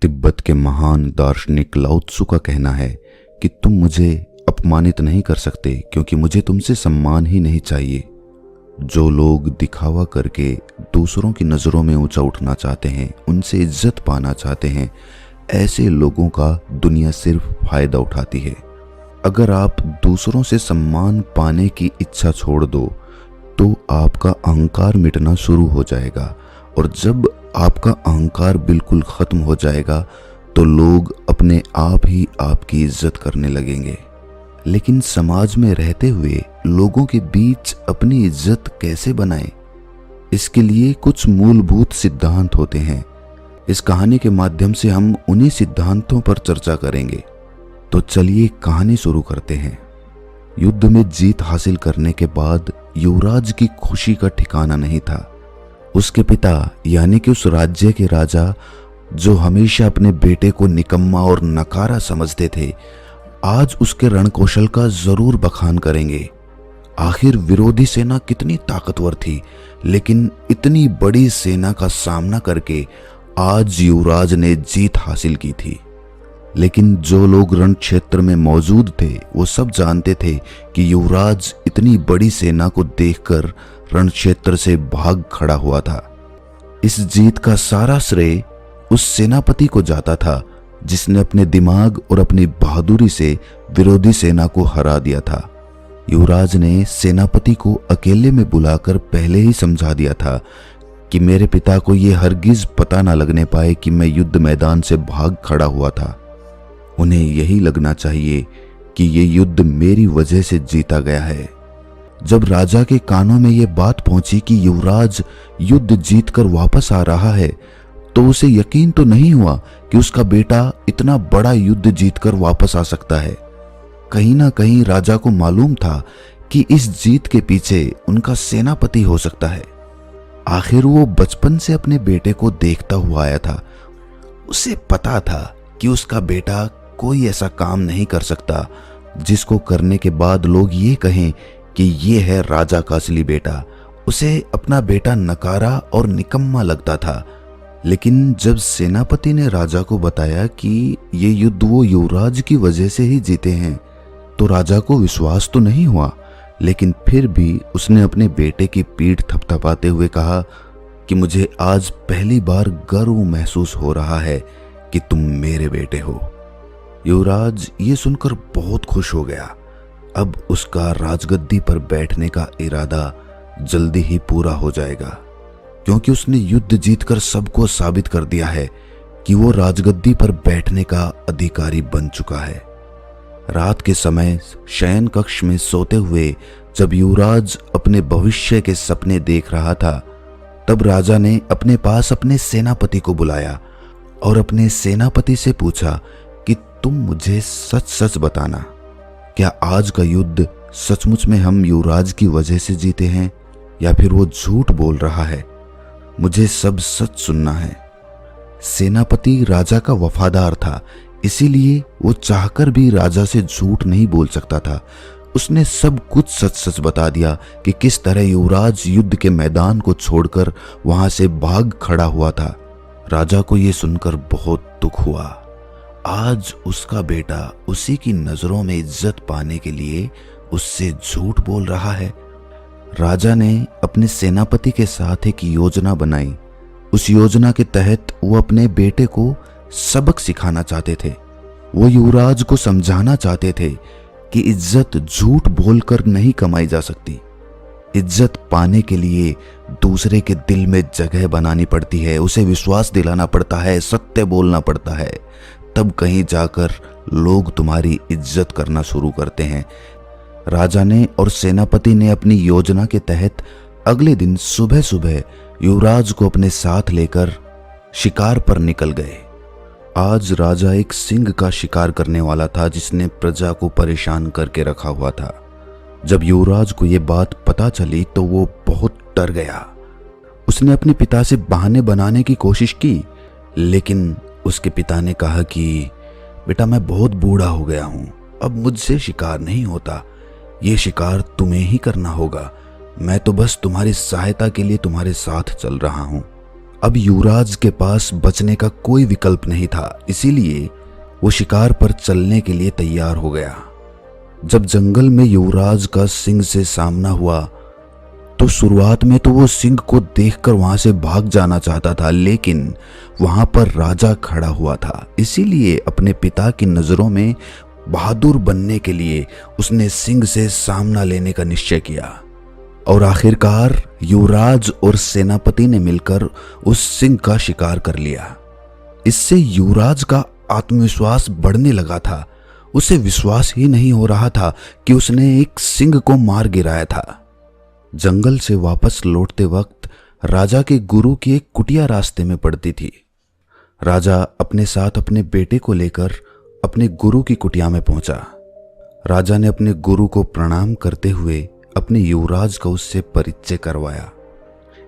तिब्बत के महान दार्शनिक लाओ त्सु का कहना है कि तुम मुझे अपमानित नहीं कर सकते क्योंकि मुझे तुमसे सम्मान ही नहीं चाहिए। जो लोग दिखावा करके दूसरों की नज़रों में ऊंचा उठना चाहते हैं, उनसे इज्जत पाना चाहते हैं, ऐसे लोगों का दुनिया सिर्फ फायदा उठाती है। अगर आप दूसरों से सम्मान पाने की इच्छा छोड़ दो तो आपका अहंकार मिटना शुरू हो जाएगा, और जब आपका अहंकार बिल्कुल खत्म हो जाएगा तो लोग अपने आप ही आपकी इज्जत करने लगेंगे। लेकिन समाज में रहते हुए लोगों के बीच अपनी इज्जत कैसे बनाएं? इसके लिए कुछ मूलभूत सिद्धांत होते हैं। इस कहानी के माध्यम से हम उन्हीं सिद्धांतों पर चर्चा करेंगे। तो चलिए कहानी शुरू करते हैं। युद्ध में जीत हासिल करने के बाद युवराज की खुशी का ठिकाना नहीं था। उसके पिता यानी कि उस राज्य के राजा, जो हमेशा अपने बेटे को निकम्मा और नकारा समझते थे, आज उसके रणकौशल का जरूर बखान करेंगे। आखिर विरोधी सेना कितनी ताकतवर थी, लेकिन इतनी बड़ी सेना का सामना करके आज युवराज ने जीत हासिल की थी। लेकिन जो लोग रण क्षेत्र में मौजूद थे वो सब जानते थे कि युवराज इतनी बड़ी सेना को देखकर रण क्षेत्र से भाग खड़ा हुआ था। इस जीत का सारा श्रेय उस सेनापति को जाता था जिसने अपने दिमाग और अपनी बहादुरी से विरोधी सेना को हरा दिया था। युवराज ने सेनापति को अकेले में बुलाकर पहले ही समझा दिया था कि मेरे पिता को यह हरगिज पता न लगने पाए कि मैं युद्ध मैदान से भाग खड़ा हुआ था। उन्हें यही लगना चाहिए कि ये युद्ध मेरी वजह से जीता गया है। जब राजा के कानों में यह बात पहुंची कि युवराज युद्ध जीतकर वापस आ रहा है, तो उसे यकीन तो नहीं हुआ कि उसका बेटा इतना बड़ा युद्ध जीतकर वापस आ सकता है। कहीं ना कहीं राजा को मालूम था कि इस जीत के पीछे उनका सेनापति हो सकता है। आखिर वो बचपन से अपने बेटे को देखता हुआ आया था। उसे पता था कि उसका बेटा कोई ऐसा काम नहीं कर सकता जिसको करने के बाद लोग ये कहें कि ये है राजा का असली बेटा। उसे अपना बेटा नकारा और निकम्मा लगता था। लेकिन जब सेनापति ने राजा को बताया कि ये युद्ध वो युवराज की वजह से ही जीते हैं, तो राजा को विश्वास तो नहीं हुआ, लेकिन फिर भी उसने अपने बेटे की पीठ थपथपाते हुए कहा कि मुझे आज पहली बार गर्व महसूस हो रहा है कि तुम मेरे बेटे हो। युवराज ये सुनकर बहुत खुश हो गया। अब उसका राजगद्दी पर बैठने का इरादा जल्दी ही पूरा हो जाएगा, क्योंकि उसने युद्ध जीतकर सबको साबित कर दिया है कि वो राजगद्दी पर बैठने का अधिकारी बन चुका है। रात के समय शयन कक्ष में सोते हुए जब युवराज अपने भविष्य के सपने देख रहा था, तब राजा ने अपने पास अपने सेनापति को बुलाया और अपने सेनापति से पूछा कि तुम मुझे सच सच बताना, क्या आज का युद्ध सचमुच में हम युवराज की वजह से जीते हैं या फिर वो झूठ बोल रहा है? मुझे सब सच सुनना है। सेनापति राजा का वफादार था, इसीलिए वो चाहकर भी राजा से झूठ नहीं बोल सकता था। उसने सब कुछ सच सच बता दिया कि किस तरह युवराज युद्ध के मैदान को छोड़कर वहां से भाग खड़ा हुआ था। राजा को यह सुनकर बहुत दुख हुआ। आज उसका बेटा उसी की नजरों में इज्जत पाने के लिए उससे झूठ बोल रहा है। राजा ने अपने सेनापति के साथ एक योजना बनाई। उस योजना के तहत वो अपने बेटे को सबक सिखाना चाहते थे। वो युवराज को समझाना चाहते थे कि इज्जत झूठ बोलकर नहीं कमाई जा सकती। इज्जत पाने के लिए दूसरे के दिल में जगह बनानी पड़ती है, उसे विश्वास दिलाना पड़ता है, सत्य बोलना पड़ता है, तब कहीं जाकर लोग तुम्हारी इज्जत करना शुरू करते हैं। राजा ने और सेनापति ने अपनी योजना के तहत अगले दिन सुबह सुबह युवराज को अपने साथ लेकर शिकार पर निकल गए। आज राजा एक सिंह का शिकार करने वाला था जिसने प्रजा को परेशान करके रखा हुआ था। जब युवराज को यह बात पता चली तो वो बहुत डर गया। उसने अपने पिता से बहाने बनाने की कोशिश की, लेकिन उसके पिता ने कहा कि बेटा, मैं बहुत बूढ़ा हो गया हूं, अब मुझसे शिकार नहीं होता, ये शिकार तुम्हें ही करना होगा। मैं तो बस तुम्हारी सहायता के लिए तुम्हारे साथ चल रहा हूं। अब युवराज के पास बचने का कोई विकल्प नहीं था, इसीलिए वो शिकार पर चलने के लिए तैयार हो गया। जब जंगल में युवराज का सिंह से सामना हुआ तो शुरुआत में तो वो सिंह को देखकर वहां से भाग जाना चाहता था, लेकिन वहां पर राजा खड़ा हुआ था, इसीलिए अपने पिता की नजरों में बहादुर बनने के लिए उसने सिंह से सामना लेने का निश्चय किया। और आखिरकार युवराज और सेनापति ने मिलकर उस सिंह का शिकार कर लिया। इससे युवराज का आत्मविश्वास बढ़ने लगा था। उसे विश्वास ही नहीं हो रहा था कि उसने एक सिंह को मार गिराया था। जंगल से वापस लौटते वक्त राजा के गुरु की एक कुटिया रास्ते में पड़ती थी। राजा अपने साथ अपने बेटे को लेकर अपने गुरु की कुटिया में पहुंचा। राजा ने अपने गुरु को प्रणाम करते हुए अपने युवराज का उससे परिचय करवाया।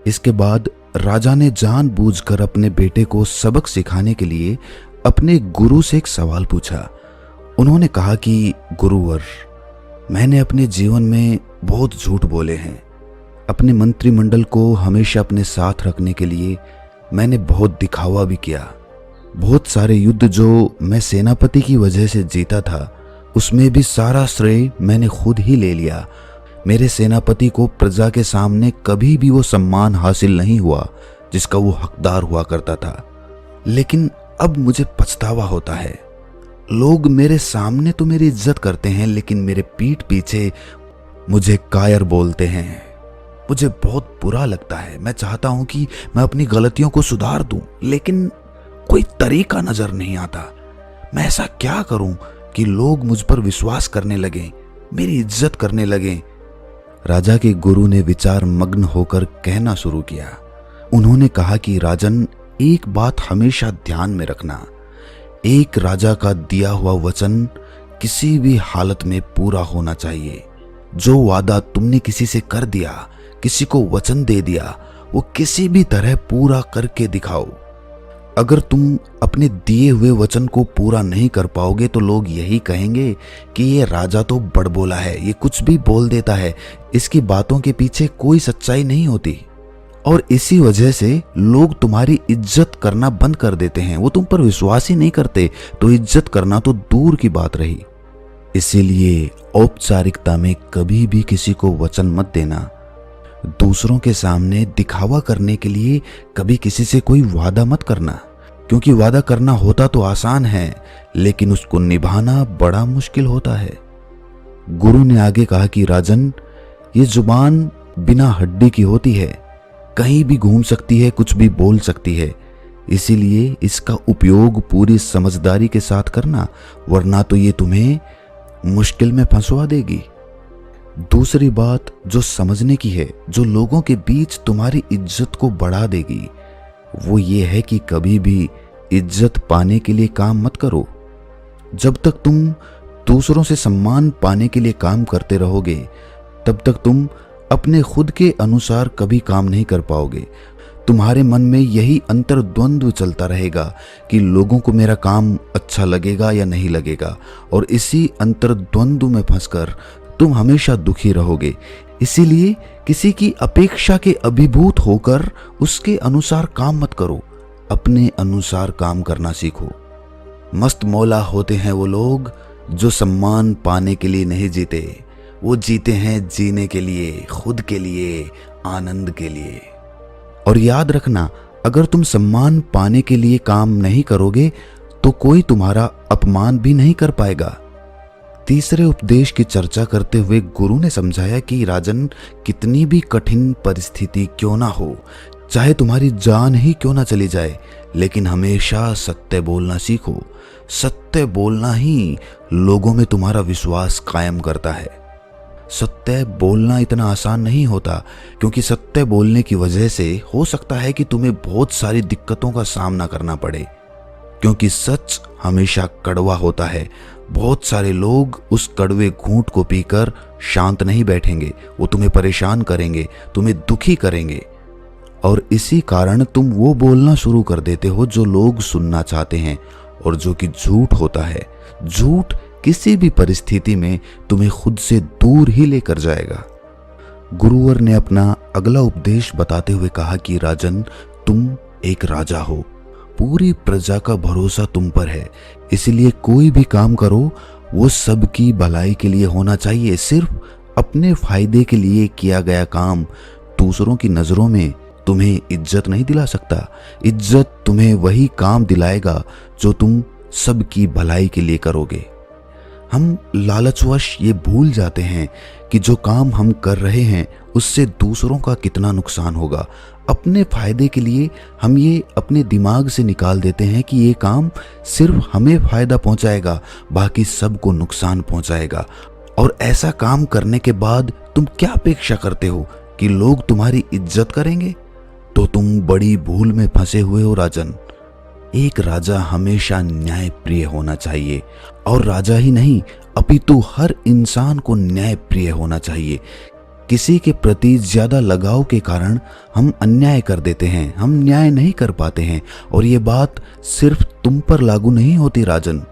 इसके बाद राजा ने जानबूझकर अपने बेटे को सबक सिखाने के लिए अपने गुरु से एक सवाल पूछा। उन्होंने कहा कि गुरुवर, मैंने अपने जीवन में बहुत झूठ बोले हैं। अपने मंत्रिमंडल को हमेशा अपने साथ रखने के लिए मैंने बहुत दिखावा भी किया। बहुत सारे युद्ध जो मैं सेनापति की वजह से जीता था, उसमें भी सारा श्रेय मैंने खुद ही ले लिया। मेरे सेनापति को प्रजा के सामने कभी भी वो सम्मान हासिल नहीं हुआ जिसका वो हकदार हुआ करता था। लेकिन अब मुझे पछतावा होता है। लोग मेरे सामने तो मेरी इज्जत करते हैं, लेकिन मेरे पीठ पीछे मुझे कायर बोलते हैं। मुझे बहुत बुरा लगता है। मैं चाहता हूं कि मैं अपनी गलतियों को सुधार दूं, लेकिन कोई तरीका नजर नहीं आता। मैं ऐसा क्या करूं कि लोग मुझ पर विश्वास करने लगें, मेरी इज्जत करने लगें। राजा के गुरु ने विचार मग्न होकर कहना शुरू किया। उन्होंने कहा कि राजन, एक बात हमेशा ध्यान में रखना। एक राजा का दिया हुआ वचन किसी भी हालत में पूरा होना चाहिए। जो वादा तुमने किसी से कर दिया, किसी को वचन दे दिया, वो किसी भी तरह पूरा करके दिखाओ। अगर तुम अपने दिए हुए वचन को पूरा नहीं कर पाओगे तो लोग यही कहेंगे कि ये राजा तो बड़बोला है, ये कुछ भी बोल देता है, इसकी बातों के पीछे कोई सच्चाई नहीं होती। और इसी वजह से लोग तुम्हारी इज्जत करना बंद कर देते हैं। वो तुम पर विश्वास ही नहीं करते, तो इज्जत करना तो दूर की बात रही। इसीलिए औपचारिकता में कभी भी किसी को वचन मत देना। दूसरों के सामने दिखावा करने के लिए कभी किसी से कोई वादा मत करना, क्योंकि वादा करना होता तो आसान है, लेकिन उसको निभाना बड़ा मुश्किल होता है। गुरु ने आगे कहा कि राजन, ये जुबान बिना हड्डी की होती है, कहीं भी घूम सकती है, कुछ भी बोल सकती है। इसीलिए इसका उपयोग पूरी समझदारी के साथ करना, वरना तो ये तुम्हें मुश्किल में फंसवा देगी। दूसरी बात जो समझने की है, जो लोगों के बीच तुम्हारी इज्जत को बढ़ा देगी, वो ये है कि कभी भी इज्जत पाने के लिए काम मत करो। जब तक तुम दूसरों से सम्मान पाने के लिए काम करते रहोगे, तब तक तुम अपने खुद के अनुसार कभी काम नहीं कर पाओगे। तुम्हारे मन में यही अंतर्द्वंद्व चलता रहेगा कि लोगों को मेरा काम अच्छा लगेगा या नहीं लगेगा, और इसी अंतर्द्वंद्व में फंसकर तुम हमेशा दुखी रहोगे। इसीलिए किसी की अपेक्षा के अभिभूत होकर उसके अनुसार काम मत करो, अपने अनुसार काम करना सीखो। मस्त मौला होते हैं वो लोग जो सम्मान पाने के लिए नहीं जीते, वो जीते हैं जीने के लिए, खुद के लिए, आनंद के लिए। और याद रखना, अगर तुम सम्मान पाने के लिए काम नहीं करोगे तो कोई तुम्हारा अपमान भी नहीं कर पाएगा। तीसरे उपदेश की चर्चा करते हुए गुरु ने समझाया कि राजन, कितनी भी कठिन परिस्थिति क्यों ना हो, चाहे तुम्हारी जान ही क्यों ना चली जाए, लेकिन हमेशा सत्य बोलना सीखो। सत्य बोलना ही लोगों में तुम्हारा विश्वास कायम करता है। सत्य बोलना इतना आसान नहीं होता, क्योंकि सत्य बोलने की वजह से हो सकता है कि तुम्हें बहुत सारी दिक्कतों का सामना करना पड़े, क्योंकि सच हमेशा कड़वा होता है। बहुत सारे लोग उस कड़वे घूंट को पीकर शांत नहीं बैठेंगे, वो तुम्हें परेशान करेंगे, तुम्हें दुखी करेंगे, और इसी कारण तुम वो बोलना शुरू कर देते हो जो लोग सुनना चाहते हैं, और जो कि झूठ होता है। झूठ किसी भी परिस्थिति में तुम्हें खुद से दूर ही लेकर जाएगा। गुरुवर ने अपना अगला उपदेश बताते हुए कहा कि राजन, तुम एक राजा हो। पूरी प्रजा का भरोसा तुम पर है, इसलिए कोई भी काम करो वो सबकी भलाई के लिए होना चाहिए। सिर्फ अपने फायदे के लिए किया गया काम दूसरों की नजरों में तुम्हें इज्जत नहीं दिला सकता। इज्जत तुम्हें वही काम दिलाएगा जो तुम सबकी भलाई के लिए करोगे। हम लालचवश ये भूल जाते हैं कि जो काम हम कर रहे हैं उससे दूसरों का कितना नुकसान होगा। अपने फायदे के लिए हम ये अपने दिमाग से निकाल देते हैं कि ये काम सिर्फ हमें फायदा पहुंचाएगा, बाकी सबको नुकसान पहुंचाएगा। और ऐसा काम करने के बाद तुम क्या अपेक्षा करते हो कि लोग तुम्हारी इज्जत करेंगे? तो तुम बड़ी भूल में फंसे हुए हो राजन। एक राजा हमेशा न्यायप्रिय होना चाहिए, और राजा ही नहीं अपितु हर इंसान को न्यायप्रिय होना चाहिए। किसी के प्रति ज्यादा लगाव के कारण हम अन्याय कर देते हैं, हम न्याय नहीं कर पाते हैं। और ये बात सिर्फ तुम पर लागू नहीं होती राजन,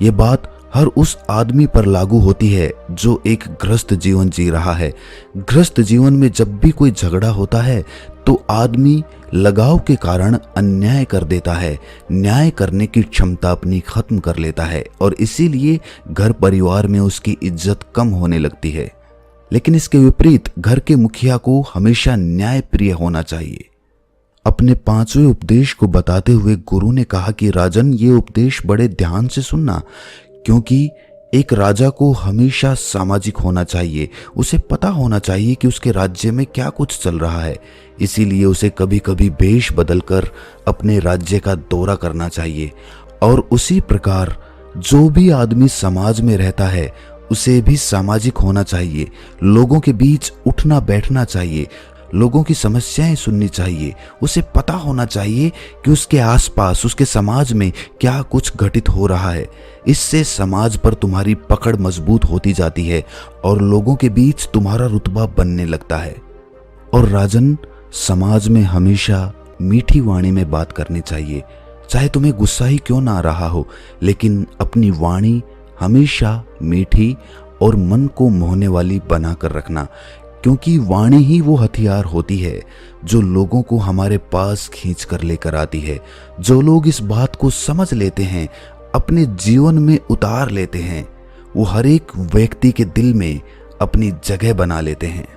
ये बात हर उस आदमी पर लागू होती है जो एक ग्रस्त जीवन जी रहा है। ग्रस्त जीवन में जब भी कोई झगड़ा होता है तो आदमी लगाव के कारण अन्याय कर देता है, न्याय करने की क्षमता अपनी खत्म कर लेता है, और इसीलिए घर परिवार में उसकी इज्जत कम होने लगती है। लेकिन इसके विपरीत घर के मुखिया को हमेशा न्यायप्रिय होना चाहिए। अपने 5वें उपदेश को बताते हुए गुरु ने कहा कि राजन, ये उपदेश बड़े ध्यान से सुनना, क्योंकि एक राजा को हमेशा सामाजिक होना चाहिए। उसे पता होना चाहिए कि उसके राज्य में क्या कुछ चल रहा है, इसीलिए उसे कभी कभी वेश बदलकर अपने राज्य का दौरा करना चाहिए। और उसी प्रकार जो भी आदमी समाज में रहता है उसे भी सामाजिक होना चाहिए। लोगों के बीच उठना बैठना चाहिए, लोगों की समस्याएं सुननी चाहिए। उसे पता होना चाहिए कि उसके आसपास, उसके समाज में क्या कुछ घटित हो रहा है। इससे समाज पर तुम्हारी पकड़ मजबूत होती जाती है और लोगों के बीच तुम्हारा रुतबा बनने लगता है। और राजन, समाज में हमेशा मीठी वाणी में बात करनी चाहिए, चाहे तुम्हें गुस्सा ही क्यों ना आ रहा हो, लेकिन अपनी वाणी हमेशा मीठी और मन को मोहने वाली बनाकर रखना, क्योंकि वाणी ही वो हथियार होती है जो लोगों को हमारे पास खींच कर लेकर आती है। जो लोग इस बात को समझ लेते हैं, अपने जीवन में उतार लेते हैं, वो हर एक व्यक्ति के दिल में अपनी जगह बना लेते हैं।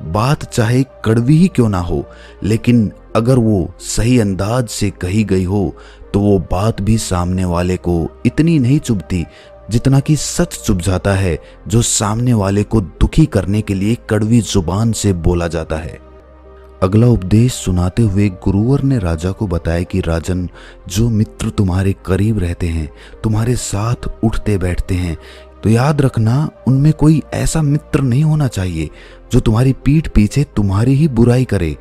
बात चाहे कड़वी ही क्यों ना हो, लेकिन अगर वो सही अंदाज से कही गई हो तो वो बात भी सामने वाले को इतनी नहीं चुभती जितना कि सच चुभ जाता है जो सामने वाले को दुखी करने के लिए कड़वी जुबान से बोला जाता है। अगला उपदेश सुनाते हुए गुरुवर ने राजा को बताया कि राजन, जो मित्र तुम्हारे करीब रहते हैं, तुम्हारे साथ उठते बैठते हैं, तो याद रखना उनमें कोई ऐसा मित्र नहीं होना चाहिए जो तुम्हारी पीठ पीछे तुम्हारी ही बुराई करे,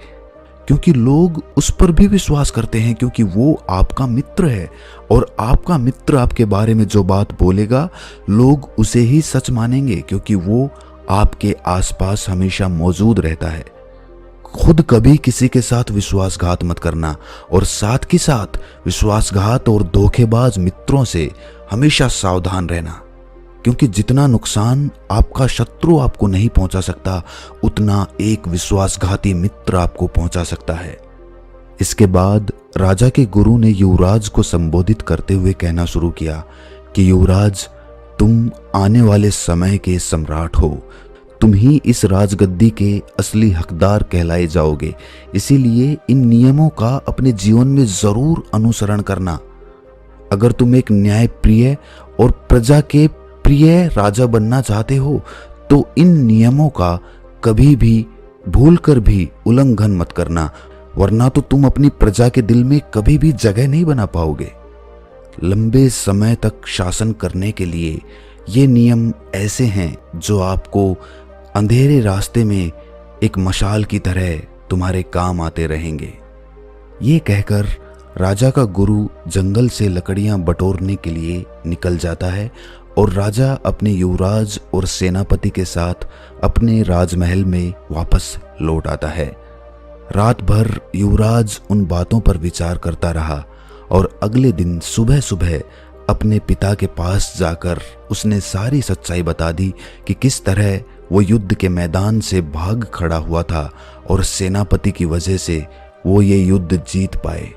क्योंकि लोग उस पर भी विश्वास करते हैं, क्योंकि वो आपका मित्र है। और आपका मित्र आपके बारे में जो बात बोलेगा लोग उसे ही सच मानेंगे, क्योंकि वो आपके आसपास हमेशा मौजूद रहता है। खुद कभी किसी के साथ विश्वासघात मत करना, और साथ ही साथ विश्वासघात और धोखेबाज मित्रों से हमेशा सावधान रहना, क्योंकि जितना नुकसान आपका शत्रु आपको नहीं पहुंचा सकता, उतना एक विश्वासघाती मित्र आपको पहुंचा सकता है। इसके बाद राजा के गुरु ने युवराज को संबोधित करते हुए कहना शुरू किया कि युवराज, तुम आने वाले समय के सम्राट हो, तुम ही इस राजगद्दी के असली हकदार कहलाए जाओगे। इसीलिए इन नियमों का अपने जीवन में जरूर अनुसरण करना। अगर तुम एक न्यायप्रिय और प्रजा के प्रिय राजा बनना चाहते हो तो इन नियमों का कभी भी भूलकर भी उल्लंघन मत करना, वरना तो तुम अपनी प्रजा के दिल में कभी भी जगह नहीं बना पाओगे। लंबे समय तक शासन करने के लिए ये नियम ऐसे हैं जो आपको अंधेरे रास्ते में एक मशाल की तरह तुम्हारे काम आते रहेंगे। ये कहकर राजा का गुरु जंगल से लकड़ियां बटोरने के लिए निकल जाता है और राजा अपने युवराज और सेनापति के साथ अपने राजमहल में वापस लौट आता है। रात भर युवराज उन बातों पर विचार करता रहा और अगले दिन सुबह सुबह अपने पिता के पास जाकर उसने सारी सच्चाई बता दी कि किस तरह वो युद्ध के मैदान से भाग खड़ा हुआ था और सेनापति की वजह से वो ये युद्ध जीत पाए।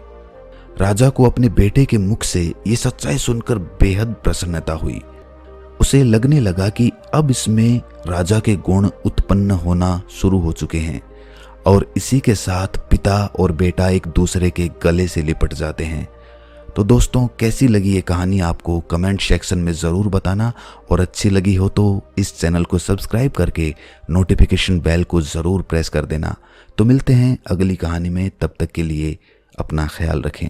राजा को अपने बेटे के मुख से ये सच्चाई सुनकर बेहद प्रसन्नता हुई। उसे लगने लगा कि अब इसमें राजा के गुण उत्पन्न होना शुरू हो चुके हैं और इसी के साथ पिता और बेटा एक दूसरे के गले से लिपट जाते हैं। तो दोस्तों, कैसी लगी ये कहानी आपको कमेंट सेक्शन में ज़रूर बताना, और अच्छी लगी हो तो इस चैनल को सब्सक्राइब करके नोटिफिकेशन बेल को ज़रूर प्रेस कर देना। तो मिलते हैं अगली कहानी में, तब तक के लिए अपना ख्याल रखें।